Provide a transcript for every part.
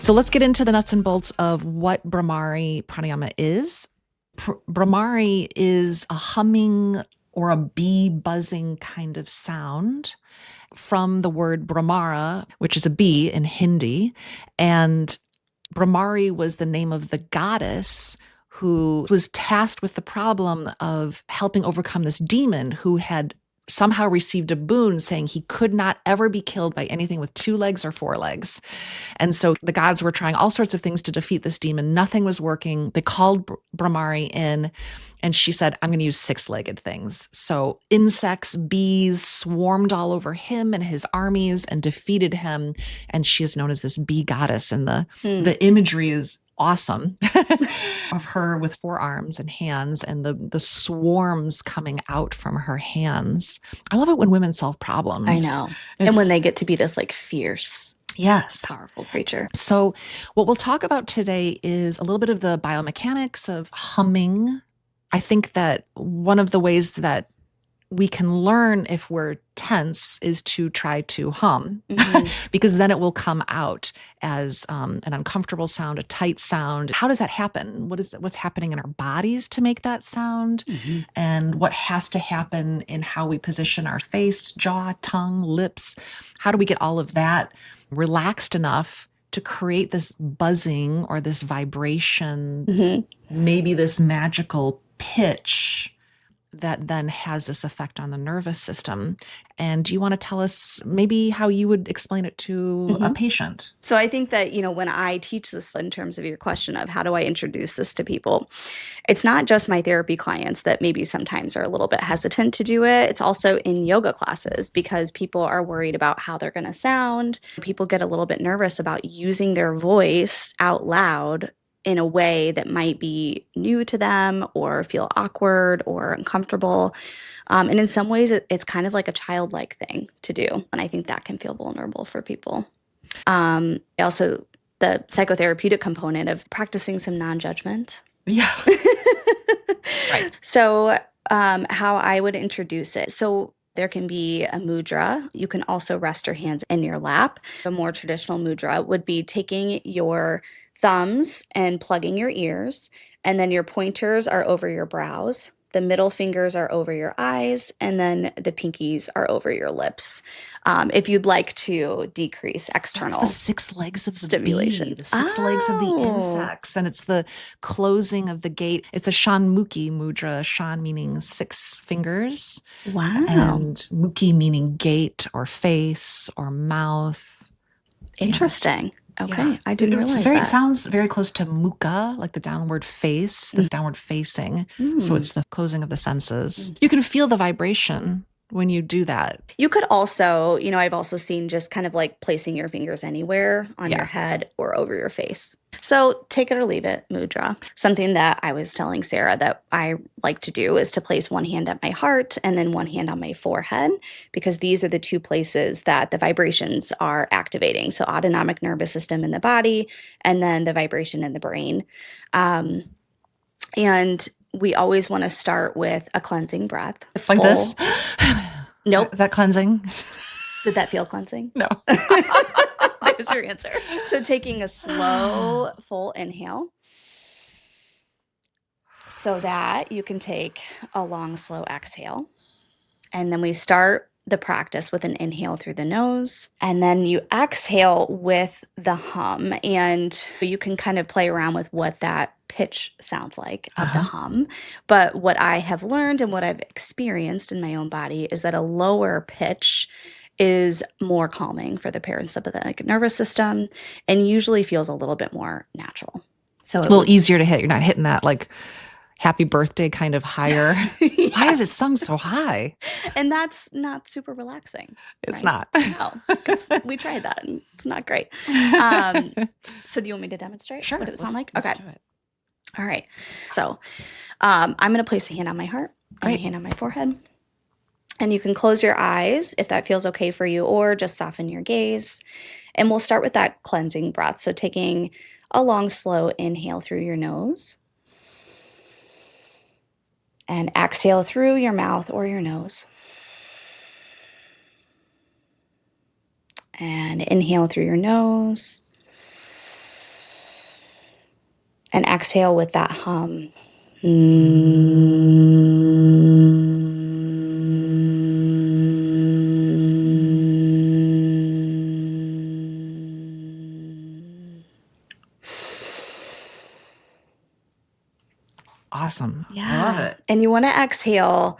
So let's get into the nuts and bolts of what Bhramari pranayama is. Bhramari is a humming or a bee buzzing kind of sound from the word Brahmara, which is a bee in Hindi. And Bhramari was the name of the goddess who was tasked with the problem of helping overcome this demon who had somehow received a boon saying he could not ever be killed by anything with 2 legs or 4 legs. And so the gods were trying all sorts of things to defeat this demon. Nothing was working. They called Bhramari in, and she said, I'm going to use 6-legged things. So insects, bees swarmed all over him and his armies and defeated him. And she is known as this bee goddess. And the imagery is awesome of her with 4 arms and hands and the swarms coming out from her hands. I love it when women solve problems. I know. And when they get to be this like fierce, yes, powerful creature. So what we'll talk about today is a little bit of the biomechanics of humming. I think that one of the ways that we can learn if we're tense is to try to hum, because then it will come out as an uncomfortable sound, a tight sound. How does that happen? What's happening in our bodies to make that sound? And what has to happen in how we position our face, jaw, tongue, lips? How do we get all of that relaxed enough to create this buzzing or this vibration, maybe this magical pitch that then has this effect on the nervous system? And do you want to tell us maybe how you would explain it to a patient? So I think that, when I teach this in terms of your question of how do I introduce this to people, it's not just my therapy clients that maybe sometimes are a little bit hesitant to do it. It's also in yoga classes because people are worried about how they're going to sound. People get a little bit nervous about using their voice out loud in a way that might be new to them or feel awkward or uncomfortable. And in some ways, it's kind of like a childlike thing to do. And I think that can feel vulnerable for people. Also, the psychotherapeutic component of practicing some non-judgment. Yeah. Right. So how I would introduce it. So there can be a mudra. You can also rest your hands in your lap. A more traditional mudra would be taking your thumbs and plugging your ears, and then your pointers are over your brows. The middle fingers are over your eyes, and then the pinkies are over your lips. If you'd like to decrease external That's the 6 legs of the stimulation. bee, the 6 legs of the insects, and it's the closing of the gate. It's a Shanmukhi mudra, Shan meaning 6 fingers. Wow. And Mukhi meaning gate or face or mouth. Interesting. Okay, I didn't realize that. It sounds very close to mukha, like the downward face, the downward facing. So it's the closing of the senses. You can feel the vibration when you do that. You could also, I've also seen just kind of like placing your fingers anywhere on your head or over your face. So take it or leave it, mudra. Something that I was telling Sarah that I like to do is to place one hand at my heart and then one hand on my forehead, because these are the 2 places that the vibrations are activating. So autonomic nervous system in the body and then the vibration in the brain. And we always want to start with a cleansing breath. Like this? Nope. Is that cleansing? Did that feel cleansing? No. There's your answer. So taking a slow, full inhale so that you can take a long, slow exhale. And then we start the practice with an inhale through the nose, and then you exhale with the hum. And you can kind of play around with what that pitch sounds like of the hum. But what I have learned and what I've experienced in my own body is that a lower pitch is more calming for the parasympathetic nervous system and usually feels a little bit more natural. So a little easier to hit. You're not hitting that like happy birthday kind of higher. Yes. Why does it sound so high? And that's not super relaxing. It's right? not. No, because we tried that and it's not great. So do you want me to demonstrate what it would sound like? Okay. Let's do it. All right. So I'm going to place a hand on my heart and a hand on my forehead. And you can close your eyes if that feels okay for you, or just soften your gaze. And we'll start with that cleansing breath. So taking a long, slow inhale through your nose. And exhale through your mouth or your nose. And inhale through your nose. And exhale with that hum. Awesome. I love Yeah. it. And you want to exhale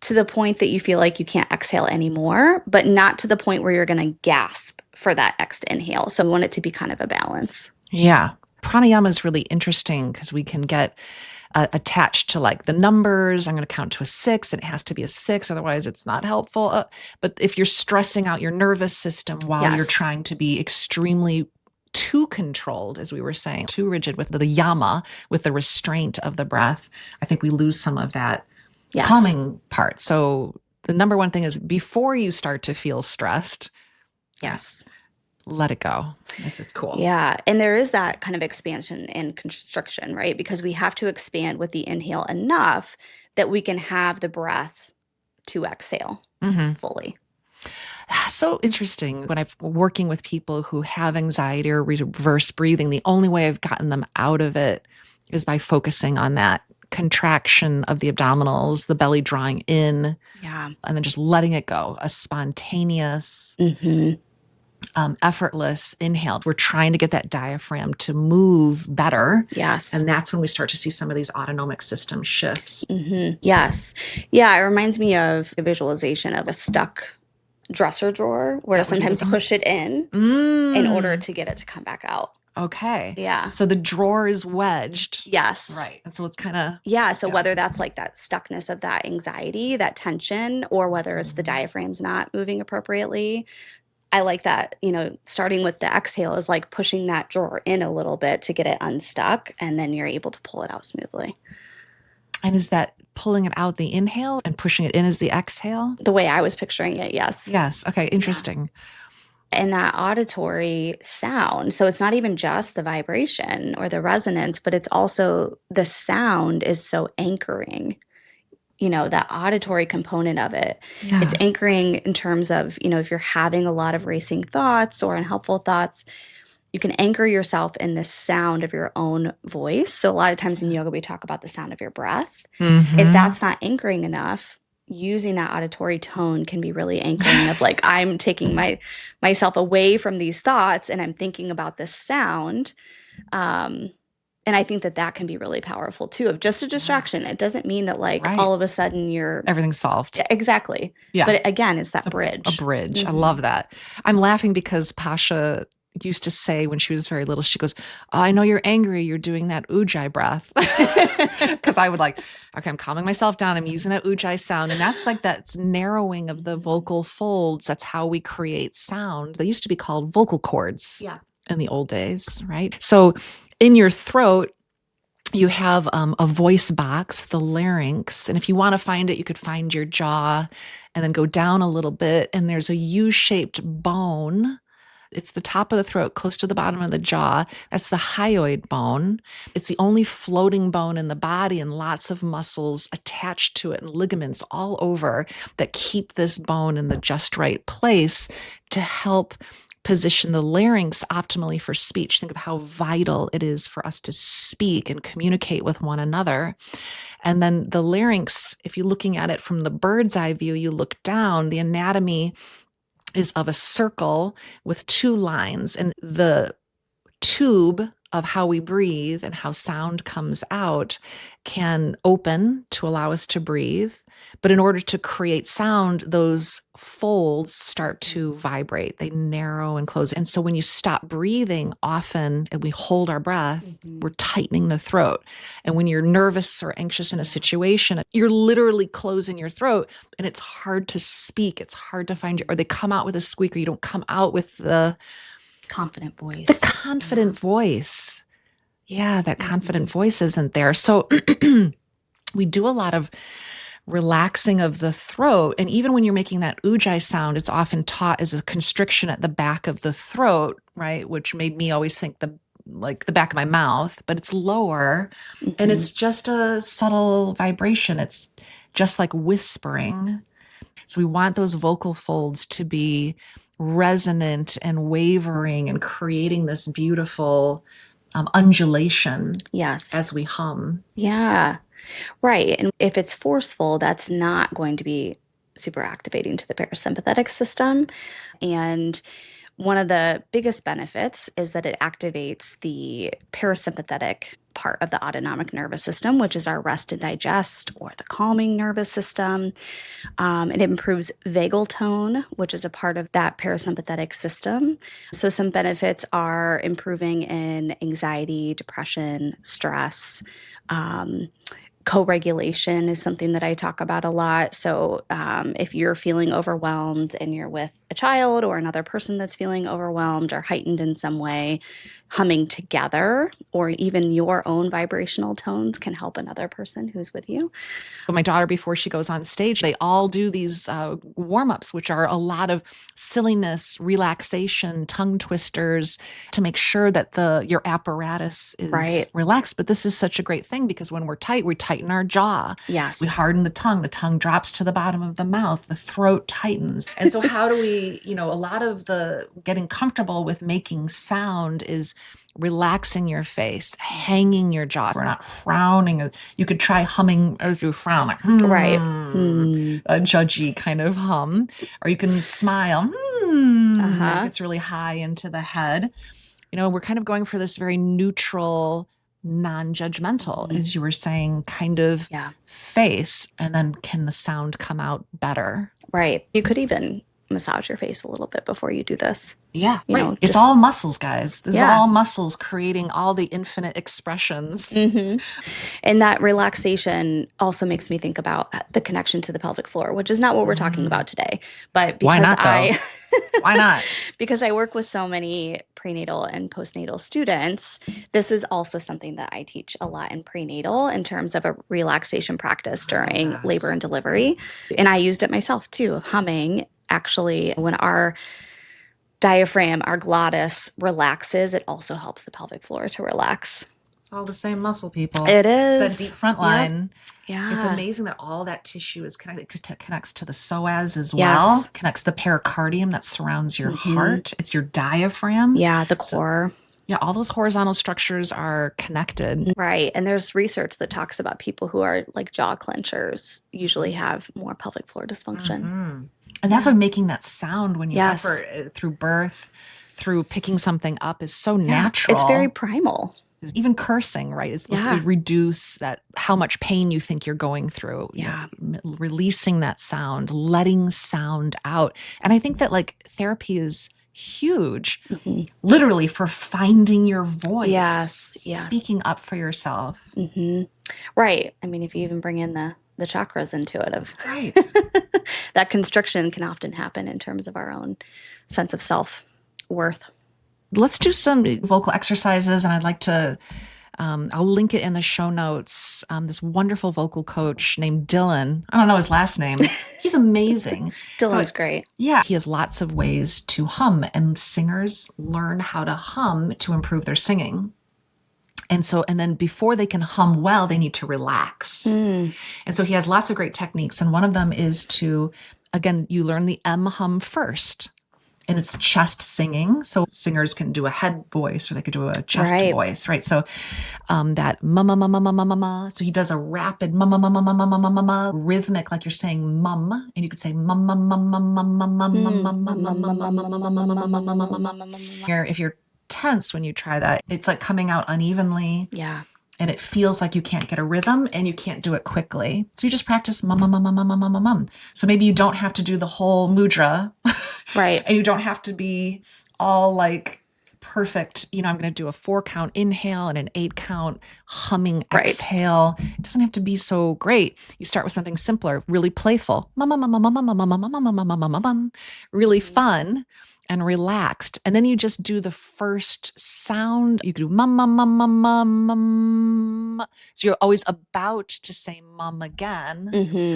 to the point that you feel like you can't exhale anymore, but not to the point where you're going to gasp for that next inhale. So we want it to be kind of a balance. Yeah. Pranayama is really interesting because we can get attached to like the numbers. I'm going to count to a 6 and it has to be a 6. Otherwise, it's not helpful. But if you're stressing out your nervous system while you're Yes. trying to be extremely too controlled, as we were saying, too rigid with the yama, with the restraint of the breath, I think we lose some of that Yes. calming part. So the number one thing is before you start to feel stressed, Yes. let it go. It's cool. Yeah. And there is that kind of expansion and constriction, right? Because we have to expand with the inhale enough that we can have the breath to exhale fully. So interesting. When I'm working with people who have anxiety or reverse breathing, the only way I've gotten them out of it is by focusing on that contraction of the abdominals, the belly drawing in, Yeah. and then just letting it go. A spontaneous, effortless inhale. We're trying to get that diaphragm to move better. Yes. And that's when we start to see some of these autonomic system shifts. Yes. Yeah. It reminds me of a visualization of a stuck dresser drawer where sometimes you push it in order to get it to come back out. Okay. Yeah. So the drawer is wedged. Yes. Right. And so it's kind of. Yeah. So whether that's like that stuckness of that anxiety, that tension, or whether it's the diaphragm's not moving appropriately, I like that, starting with the exhale is like pushing that drawer in a little bit to get it unstuck, and then you're able to pull it out smoothly. And is that pulling it out the inhale and pushing it in as the exhale? The way I was picturing it, yes. Yes. Okay. Interesting. Yeah. And that auditory sound. So it's not even just the vibration or the resonance, but it's also the sound is so anchoring. That auditory component of it. Yeah. It's anchoring in terms of, if you're having a lot of racing thoughts or unhelpful thoughts, you can anchor yourself in the sound of your own voice. So a lot of times in yoga, we talk about the sound of your breath. If that's not anchoring enough, using that auditory tone can be really anchoring of like, I'm taking myself away from these thoughts and I'm thinking about this sound. And I think that can be really powerful too, of just a distraction. It doesn't mean that like all of a sudden everything's solved. Exactly. Yeah. But again, it's that bridge. A bridge. I love that. I'm laughing because Pasha used to say when she was very little, she goes, "Oh, I know you're angry. You're doing that ujjayi breath." Because I would like, okay, I'm calming myself down. I'm using that ujjayi sound. And that's narrowing of the vocal folds. That's how we create sound. They used to be called vocal cords in the old days, right? So in your throat, you have a voice box, the larynx. And if you want to find it, you could find your jaw and then go down a little bit. And there's a U-shaped bone. It's the top of the throat, close to the bottom of the jaw. That's the hyoid bone. It's the only floating bone in the body, and lots of muscles attached to it and ligaments all over that keep this bone in the just right place to help position the larynx optimally for speech. Think of how vital it is for us to speak and communicate with one another. And then the larynx, if you're looking at it from the bird's eye view, you look down, the anatomy is of a circle with 2 lines, and the tube of how we breathe and how sound comes out can open to allow us to breathe. But in order to create sound, those folds start to vibrate. They narrow and close. And so when you stop breathing often and we hold our breath, we're tightening the throat. And when you're nervous or anxious in a situation, you're literally closing your throat and it's hard to speak. It's hard to find or they come out with a squeak, or you don't come out with the confident voice. The confident voice. Yeah, that confident voice isn't there. So we do a lot of relaxing of the throat. And even when you're making that ujjayi sound, it's often taught as a constriction at the back of the throat, right? Which made me always think the back of my mouth, but it's lower and it's just a subtle vibration. It's just like whispering. So we want those vocal folds to be resonant and wavering and creating this beautiful undulation Yes. as we hum. Yeah. Right. And if it's forceful, that's not going to be super activating to the parasympathetic system. And one of the biggest benefits is that it activates the parasympathetic part of the autonomic nervous system, which is our rest and digest or the calming nervous system. It improves vagal tone, which is a part of that parasympathetic system. So, some benefits are improving in anxiety, depression, stress. Co-regulation is something that I talk about a lot. So if you're feeling overwhelmed and you're with a child or another person that's feeling overwhelmed or heightened in some way, humming together or even your own vibrational tones can help another person who's with you. But my daughter, before she goes on stage, they all do these warm-ups, which are a lot of silliness, relaxation, tongue twisters to make sure that your apparatus is relaxed. But this is such a great thing because when we're tight, we tighten our jaw. Yes. We harden the tongue drops to the bottom of the mouth, the throat tightens. And so how do we, a lot of the getting comfortable with making sound is relaxing your face, hanging your jaw. We're not frowning. You could try humming as you frown, like a judgy kind of hum, or you can smile. Like it's really high into the head. We're kind of going for this very neutral, non-judgmental, as you were saying, kind of face, and then can the sound come out better? Right. You could even massage your face a little bit before you do this. Yeah, right. It's all muscles, guys. This is all muscles creating all the infinite expressions. Mm-hmm. And that relaxation also makes me think about the connection to the pelvic floor, which is not what we're talking about today. But because why not, though? Why not? Because I work with so many prenatal and postnatal students, this is also something that I teach a lot in prenatal in terms of a relaxation practice during labor and delivery. And I used it myself too, humming. Actually, when our diaphragm, our glottis relaxes, it also helps the pelvic floor to relax. It's all the same muscle, people. It is. It's that deep front line. Yep. Yeah. It's amazing that all that tissue is connects to the psoas as well. Yes. Connects the pericardium that surrounds your heart. It's your diaphragm. Yeah, the core. Yeah, all those horizontal structures are connected. Right. And there's research that talks about people who are like jaw clenchers usually have more pelvic floor dysfunction. Mm-hmm. And that's why making that sound when you effort through birth, through picking something up is so natural. It's very primal. Even cursing, right, is supposed to reduce how much pain you think you're going through. Yeah. Releasing that sound, letting sound out. And I think that therapy is huge, literally, for finding your voice. Yes. Speaking up for yourself. Mm-hmm. Right. I mean, if you even bring in the chakras into it, that constriction can often happen in terms of our own sense of self-worth. Let's do some vocal exercises, and I'd like to, I'll link it in the show notes. This wonderful vocal coach named Dylan. I don't know his last name. He's amazing. Dylan's great. Yeah. He has lots of ways to hum, and singers learn how to hum to improve their singing. And then before they can hum well, they need to relax. And so he has lots of great techniques. And one of them is to, again, you learn the M hum first. And it's chest singing. So singers can do a head voice or they could do a chest voice, right? So that ma ma ma ma ma ma ma ma. So he does a rapid ma ma ma ma ma ma ma ma ma, rhythmic, like you're saying mum, and you could say mum mum mum mum mum mum mum mum mum mum mum mum. If you're tense when you try that, it's like coming out unevenly. Yeah. And it feels like you can't get a rhythm and you can't do it quickly. So you just practice mum, mum, mum, mum, mum, mum, mum, mum. So maybe you don't have to do the whole mudra. Right. And you don't have to be all perfect. I'm going to do a 4-count inhale and an 8-count humming exhale. It doesn't have to be so great. You start with something simpler, really playful. Mum, mum, mum, mum, mum, mum, mum, mum, mum, mum, mum, mum, mum. Really fun and relaxed. And then you just do the first sound. You could do mum, mum, mum, mum, mum, mum. So you're always about to say mum again.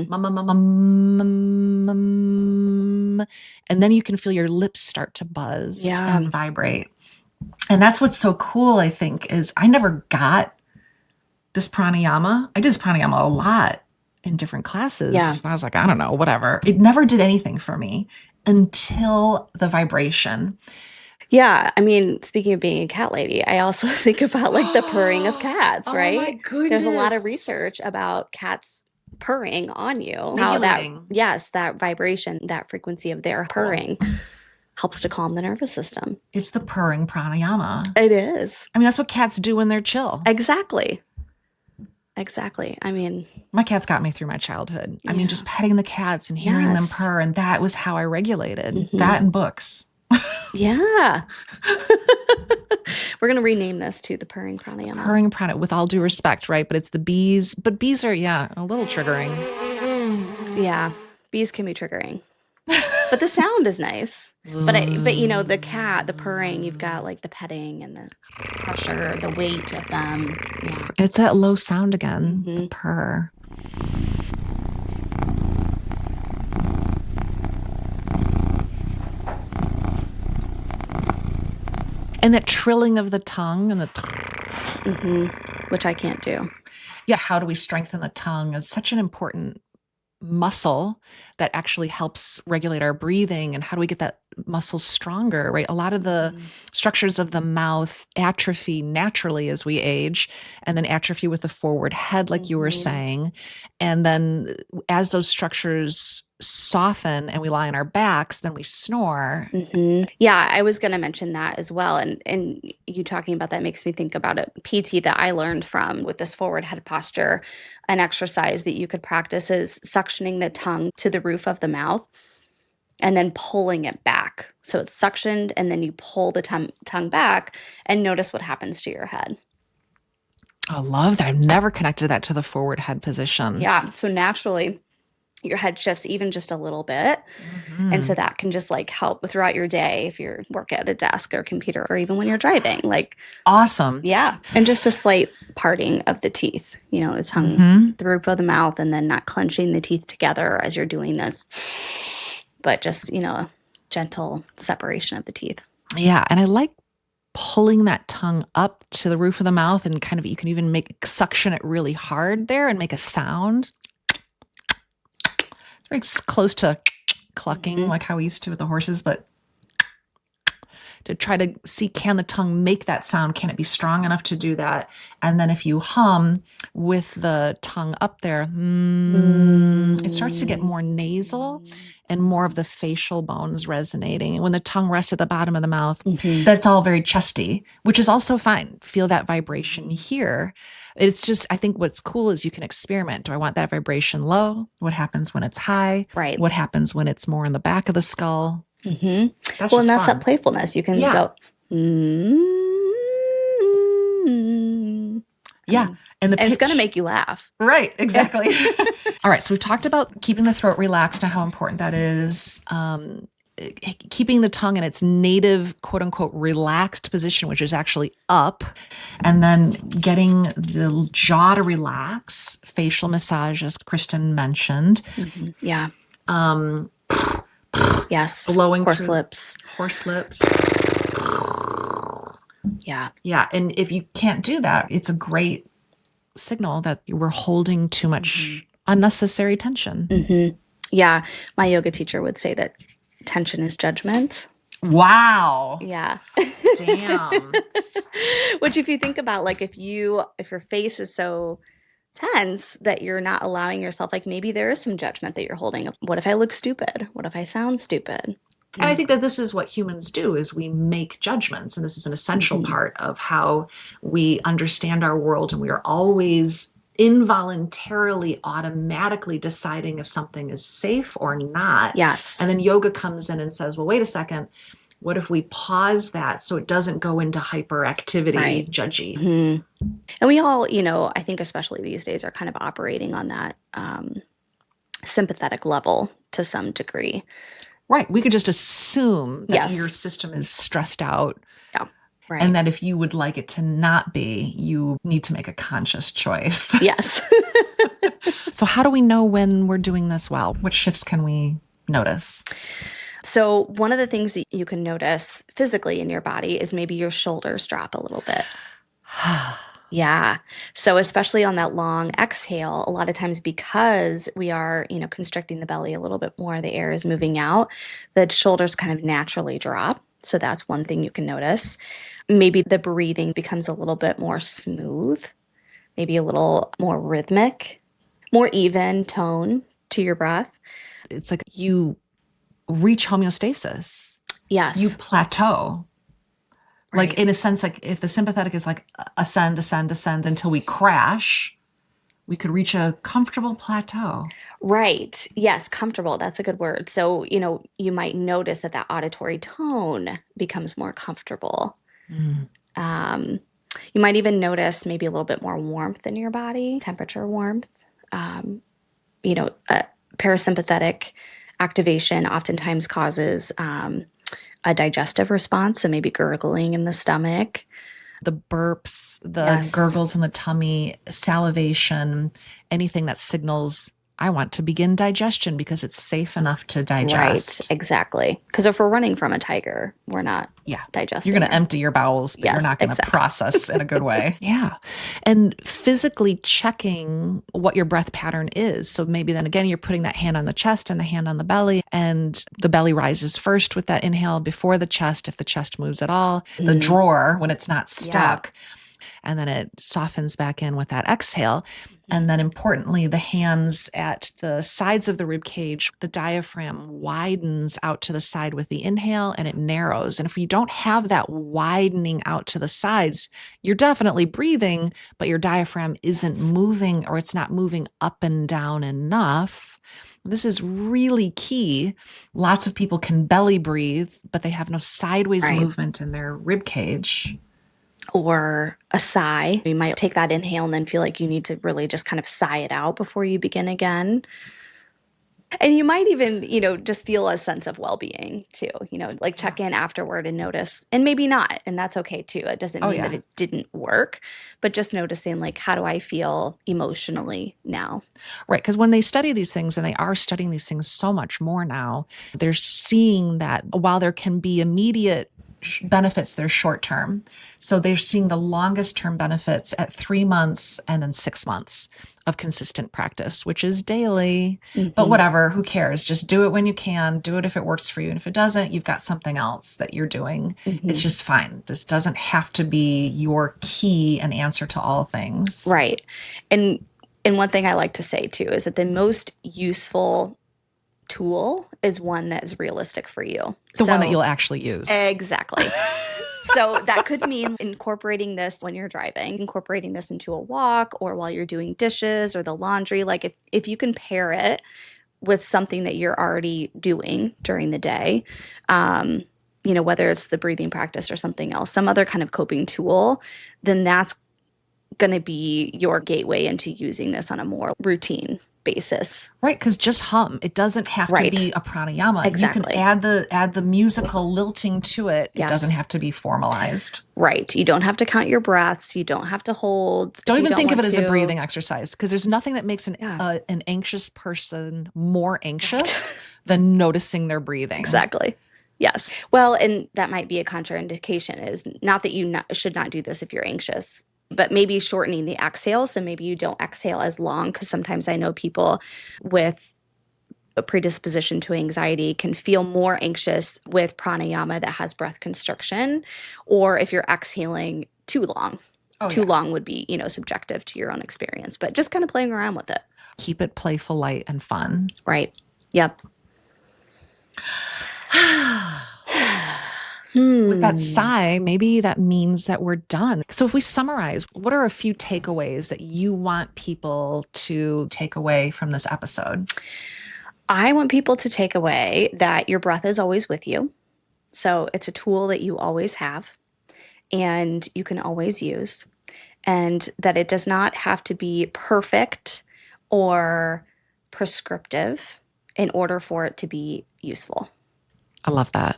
Mum, mum, mum, mum, mum, mum. And then you can feel your lips start to buzz and vibrate. And that's what's so cool, I think, is I never got this pranayama. I did this pranayama a lot in different classes. Yeah. I was like, I don't know, whatever. It never did anything for me until the vibration. Yeah, I mean, speaking of being a cat lady, I also think about like the purring of cats, Oh my right? There's a lot of goodness. research about cats purring on you. How that, Regulating. yes, that vibration, that frequency of their Cool. purring helps to calm the nervous system. It's the purring pranayama. It is. I mean, that's what cats do when they're chill. Exactly. Exactly. I mean, My cats got me through my childhood. I mean, yeah. just petting the cats and hearing them Yes. purr, and that was how I regulated. Hmm. That and books. Yeah. We're going to rename this to the purring pranayama. Purring pranayama, with all due respect, right? But it's the bees. But bees are, yeah, a little triggering. Yeah. Bees can be triggering. But the sound is nice. But you know, the cat, the purring, you've got like the petting and the pressure, the weight of them. Yeah. It's that low sound again, the Hmm. purr. And that trilling of the tongue and the Hmm. Which I can't do. yeah, how do we strengthen the tongue is such an important muscle that actually helps regulate our breathing. And how do we get that muscle stronger, right? A lot of the Mhm. structures of the mouth atrophy naturally as we age, and then atrophy with the forward head, like you were Mhm. saying. And then as those structures soften and we lie on our backs, then we snore. Yeah, I was going to mention that as well. And you talking about that makes me think about a PT that I learned from with this forward head posture. An exercise that you could practice is suctioning the tongue to the roof of the mouth and then pulling it back. So it's suctioned and then you pull the tongue back and notice what happens to your head. I love that. I've never connected that to the forward head position. Yeah, so naturally your head shifts even just a little bit. And so Mhm. that can just like help throughout your day if you're working at a desk or computer or even when you're driving. Like, Awesome. yeah. And just a slight parting of the teeth, you know, the tongue, Mhm. the roof of the mouth, and then not clenching the teeth together as you're doing this, but just, you know, a gentle separation of the teeth. Yeah. And I like pulling that tongue up to the roof of the mouth and kind of, you can even make suction it really hard there and make a sound. It's very close to clucking, Mhm. like how we used to with the horses, but to try to see, can the tongue make that sound? Can it be strong enough to do that? And then if you hum with the tongue up there, it starts to get more nasal and more of the facial bones resonating. And when the tongue rests at the bottom of the mouth, Mhm. that's all very chesty, which is also fine. Feel that vibration here. It's just, I think what's cool is you can experiment. Do I want that vibration low? What happens when it's high? Right. What happens when it's more in the back of the skull? Hmm. That's Well, and just that's fun. that playfulness. You can Yeah. go, mm-hmm. Yeah. And the and it's going to pitch. make you laugh. Right, exactly. All right. So we've talked about keeping the throat relaxed and how important that is. Keeping the tongue in its native, quote unquote, relaxed position, which is actually up, and then getting the jaw to relax, facial massage, as Kristen mentioned. Mhm. Yeah. Um, Yes. blowing Horse through lips. horse lips. Yeah. Yeah. And if you can't do that, it's a great signal that we're holding too much unnecessary tension. Hmm. Yeah. My yoga teacher would say that tension is judgment. Wow. Yeah. Damn. Which if you think about like if your face is so tense that you're not allowing yourself, like maybe there is some judgment that you're holding. What if I look stupid? What if I sound stupid? And I think that this is what humans do is we make judgments. And this is an essential part of how we understand our world. And we are always involuntarily, automatically deciding if something is safe or not. Yes. And then yoga comes in and says, well, wait a second. What if we pause that so it doesn't go into hyperactivity, Right. judgy? Mhm. And we all, you know, I think especially these days are kind of operating on that sympathetic level to some degree. Right. We could just assume that Yes. your system is stressed out. Yeah. Right. And that if you would like it to not be, you need to make a conscious choice. Yes. So how do we know when we're doing this well? What shifts can we notice? So one of the things that you can notice physically in your body is maybe your shoulders drop a little bit. Yeah. So especially on that long exhale, a lot of times because we are, constricting the belly a little bit more, the air is moving out, the shoulders kind of naturally drop. So that's one thing you can notice. Maybe the breathing becomes a little bit more smooth, maybe a little more rhythmic, more even tone to your breath. It's like you reach homeostasis, you Yes. plateau. Like Right. in a sense, like if the sympathetic is like ascend, ascend, ascend until we crash, we could reach a comfortable plateau. Right. Yes, comfortable. That's a good word. So, you might notice that auditory tone becomes more comfortable. Mm. Um, you might even notice maybe a little bit more warmth in your body, temperature warmth. Um, Parasympathetic activation oftentimes causes a digestive response, so maybe gurgling in the stomach. The burps, the Yes. gurgles in the tummy, salivation, anything that signals I want to begin digestion because it's safe enough to Right, digest. exactly. Because if we're running from a tiger, we're not Yeah. You're digesting going to or empty your bowels, but you're yes, not going to exactly. process in a good way. Yeah. And physically checking what your breath pattern is. So maybe then again, you're putting that hand on the chest and the hand on the belly, and the belly rises first with that inhale before the chest, if the chest moves at all, the Mhm. drawer when it's not Yeah. stuck, and then it softens back in with that exhale. Mhm. And then importantly, the hands at the sides of the rib cage, the diaphragm widens out to the side with the inhale and it narrows. And if you don't have that widening out to the sides, you're definitely breathing, but your diaphragm isn't Yes. moving, or it's not moving up and down enough. This is really key. Lots of people can belly breathe, but they have no sideways Right. movement in their rib cage. Or a sigh. You might take that inhale and then feel like you need to really just kind of sigh it out before you begin again. And you might even, just feel a sense of well-being too, like Yeah. check in afterward and notice, and maybe not, and that's okay too. It doesn't Oh, mean that yeah. it didn't work, but just noticing like, how do I feel emotionally now? Right. Because when they study these things, and they are studying these things so much more now, they're seeing that while there can be immediate benefits, they're short term. So they're seeing the longest term benefits at 3 months and then 6 months of consistent practice, which is daily. But Mhm. whatever, who cares? Just do it when you can. Do it if it works for you. And if it doesn't, you've got something else that you're doing. It's Mhm. just fine. This doesn't have to be your key and answer to all things. Right. And one thing I like to say too is that the most useful tool is one that is realistic for you. The one that So you'll actually use. exactly. So that could mean incorporating this when you're driving, incorporating this into a walk or while you're doing dishes or the laundry. Like if you can pair it with something that you're already doing during the day, whether it's the breathing practice or something else, some other kind of coping tool, then that's going to be your gateway into using this on a more routine basis. Right, because just hum. It doesn't have to Right. be a pranayama. You can Exactly. add the musical lilting to it. It doesn't Yes. have to be formalized. Right. You don't have to count your breaths. You don't have to hold Don't if you even don't think of want it as a to. breathing exercise, because there's nothing that makes Yeah. an anxious person more anxious Right. than noticing their breathing. Exactly. Yes. Well, and that might be a contraindication, is not that you should not do this if you're anxious, but maybe shortening the exhale. So maybe you don't exhale as long, because sometimes I know people with a predisposition to anxiety can feel more anxious with pranayama that has breath constriction, or if you're exhaling too long. Oh, Too yeah. long would be, subjective to your own experience, but just kind of playing around with it. Keep it playful, light, and fun. Right. Yep. With that sigh, maybe that means that we're done. So, if we summarize, what are a few takeaways that you want people to take away from this episode? I want people to take away that your breath is always with you. So it's a tool that you always have and you can always use, and that it does not have to be perfect or prescriptive in order for it to be useful. I love that.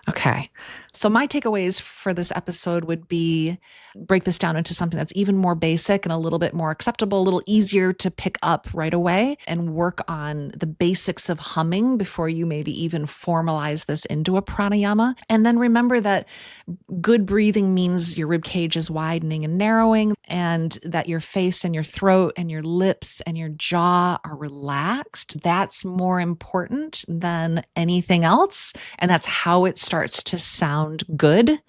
Okay. So my takeaways for this episode would be break this down into something that's even more basic and a little bit more acceptable, a little easier to pick up right away, and work on the basics of humming before you maybe even formalize this into a pranayama. And then remember that good breathing means your rib cage is widening and narrowing, and that your face and your throat and your lips and your jaw are relaxed. That's more important than anything else. And that's how it starts starts to sound good.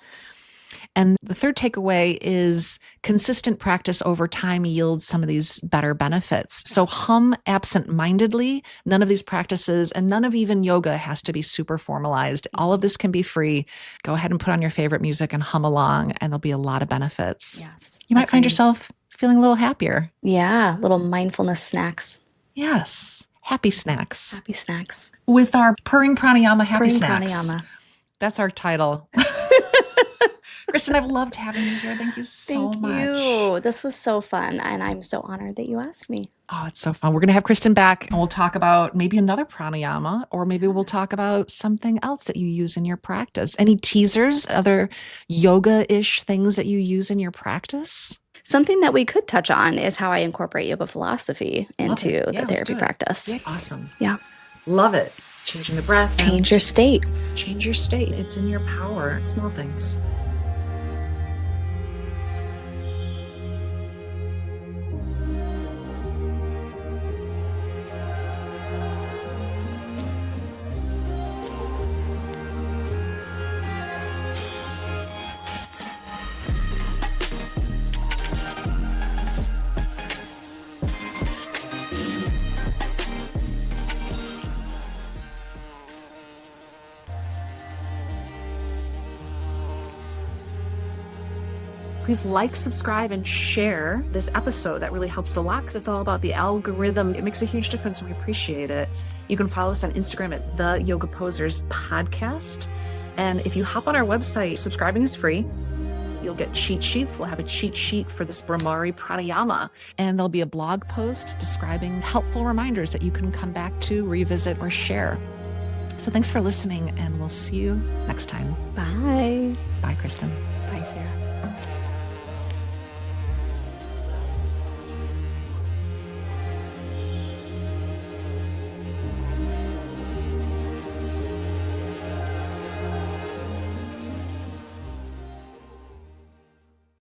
And the third takeaway is consistent practice over time yields some of these better benefits. So hum absent-mindedly. None of these practices and none of even yoga has to be super formalized. All of this can be free. Go ahead and put on your favorite music and hum along, and there'll be a lot of benefits. Yes. You might find yourself feeling a little happier. Yeah, little mindfulness snacks. Yes. Happy snacks. Happy snacks. With our purring pranayama happy Purring snacks. pranayama. That's our title. Kristen, I've loved having you here. Thank you so much. Thank you. This was so fun, and I'm so honored that you asked me. Oh, it's so fun. We're going to have Kristen back, and we'll talk about maybe another pranayama, or maybe we'll talk about something else that you use in your practice. Any teasers, other yoga-ish things that you use in your practice? Something that we could touch on is how I incorporate yoga philosophy into the therapy practice. Yeah, awesome. Yeah. Love it. Changing the breath. Change your state. Change your state. It's in your power. Small things. Please like, subscribe, and share this episode. That really helps a lot because it's all about the algorithm. It makes a huge difference and we appreciate it. You can follow us on Instagram at The Yoga Posers Podcast. And if you hop on our website, subscribing is free. You'll get cheat sheets. We'll have a cheat sheet for this Bhramari pranayama. And there'll be a blog post describing helpful reminders that you can come back to, revisit, or share. So thanks for listening, and we'll see you next time. Bye. Bye, Kristen. Bye, Sarah.